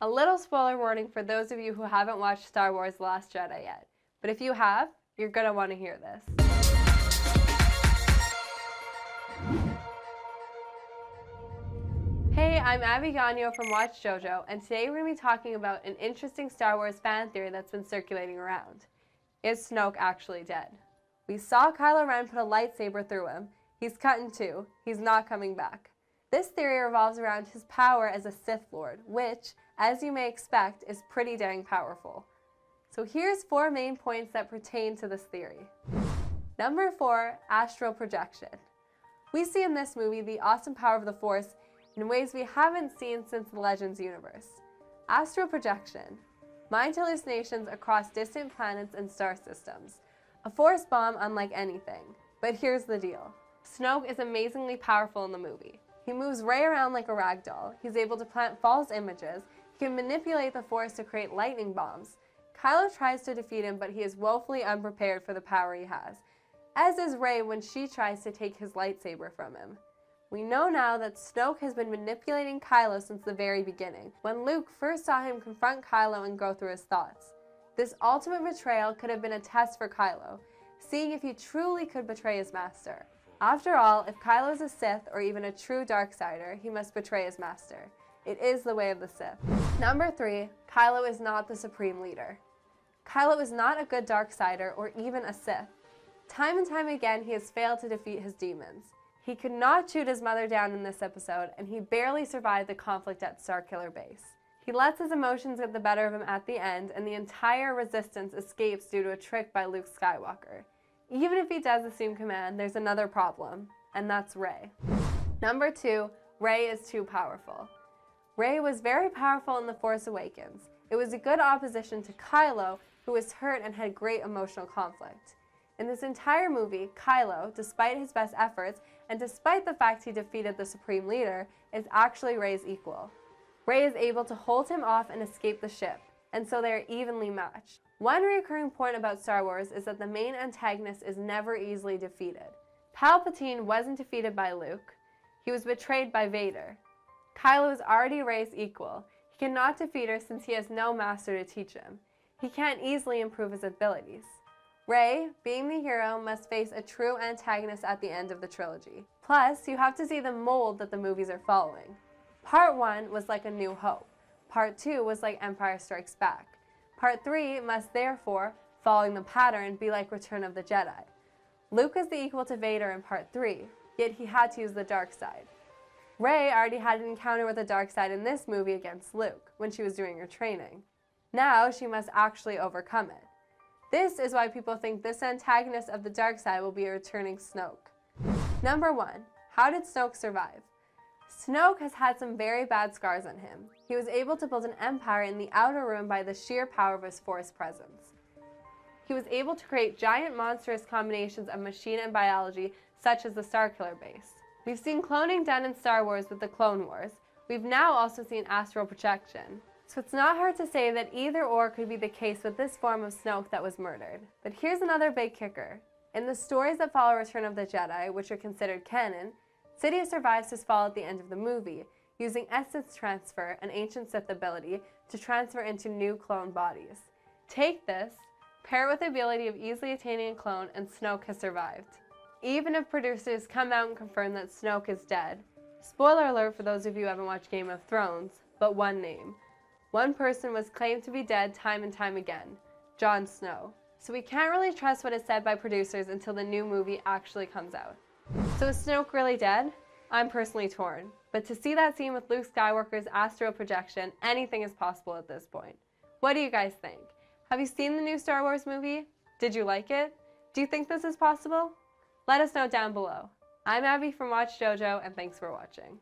A little spoiler warning for those of you who haven't watched Star Wars: The Last Jedi yet. But if you have, you're going to want to hear this. Hey, I'm Abby Gagno from watchJojo, and today we're going to be talking about an interesting Star Wars fan theory that's been circulating around. Is Snoke actually dead? We saw Kylo Ren put a lightsaber through him. He's cut in two. He's not coming back. This theory revolves around his power as a Sith Lord, which, as you may expect, is pretty dang powerful. So here's 4 main points that pertain to this theory. Number 4, astral projection. We see in this movie the awesome power of the Force in ways we haven't seen since the Legends universe. Astral projection. Mind hallucinations across distant planets and star systems. A Force bomb unlike anything. But here's the deal. Snoke is amazingly powerful in the movie. He moves Rey around like a rag doll. He's able to plant false images. He can manipulate the Force to create lightning bombs. Kylo tries to defeat him, but he is woefully unprepared for the power he has, as is Rey when she tries to take his lightsaber from him. We know now that Snoke has been manipulating Kylo since the very beginning, when Luke first saw him confront Kylo and go through his thoughts. This ultimate betrayal could have been a test for Kylo, seeing if he truly could betray his master. After all, if Kylo is a Sith or even a true Darksider, he must betray his master. It is the way of the Sith. Number 3, Kylo is not the supreme leader. Kylo is not a good Darksider or even a Sith. Time and time again, he has failed to defeat his demons. He could not shoot his mother down in this episode, and he barely survived the conflict at Starkiller Base. He lets his emotions get the better of him at the end, and the entire resistance escapes due to a trick by Luke Skywalker. Even if he does assume command, there's another problem, and that's Rey. Number 2, Rey is too powerful. Rey was very powerful in The Force Awakens. It was a good opposition to Kylo, who was hurt and had great emotional conflict. In this entire movie, Kylo, despite his best efforts, and despite the fact he defeated the Supreme Leader, is actually Rey's equal. Rey is able to hold him off and escape the ship, and so they are evenly matched. One recurring point about Star Wars is that the main antagonist is never easily defeated. Palpatine wasn't defeated by Luke. He was betrayed by Vader. Kylo is already Rey's equal. He cannot defeat her since he has no master to teach him. He can't easily improve his abilities. Rey, being the hero, must face a true antagonist at the end of the trilogy. Plus, you have to see the mold that the movies are following. Part 1 was like A New Hope. Part 2 was like Empire Strikes Back. Part 3 must therefore, following the pattern, be like Return of the Jedi. Luke is the equal to Vader in Part 3, yet he had to use the dark side. Rey already had an encounter with the dark side in this movie against Luke, when she was doing her training. Now she must actually overcome it. This is why people think this antagonist of the dark side will be a returning Snoke. Number 1, how did Snoke survive? Snoke has had some very bad scars on him. He was able to build an empire in the Outer Rim by the sheer power of his Force presence. He was able to create giant monstrous combinations of machine and biology, such as the Starkiller Base. We've seen cloning done in Star Wars with the Clone Wars. We've now also seen astral projection. So it's not hard to say that either or could be the case with this form of Snoke that was murdered. But here's another big kicker. In the stories that follow Return of the Jedi, which are considered canon, Sidious survives his fall at the end of the movie, using essence transfer, an ancient Sith ability, to transfer into new clone bodies. Take this, pair it with the ability of easily attaining a clone, and Snoke has survived. Even if producers come out and confirm that Snoke is dead, spoiler alert for those of you who haven't watched Game of Thrones, but one name. One person was claimed to be dead time and time again, Jon Snow. So we can't really trust what is said by producers until the new movie actually comes out. So is Snoke really dead? I'm personally torn, but to see that scene with Luke Skywalker's astral projection, anything is possible at this point. What do you guys think? Have you seen the new Star Wars movie? Did you like it? Do you think this is possible? Let us know down below. I'm Abby from watchJojo, and thanks for watching.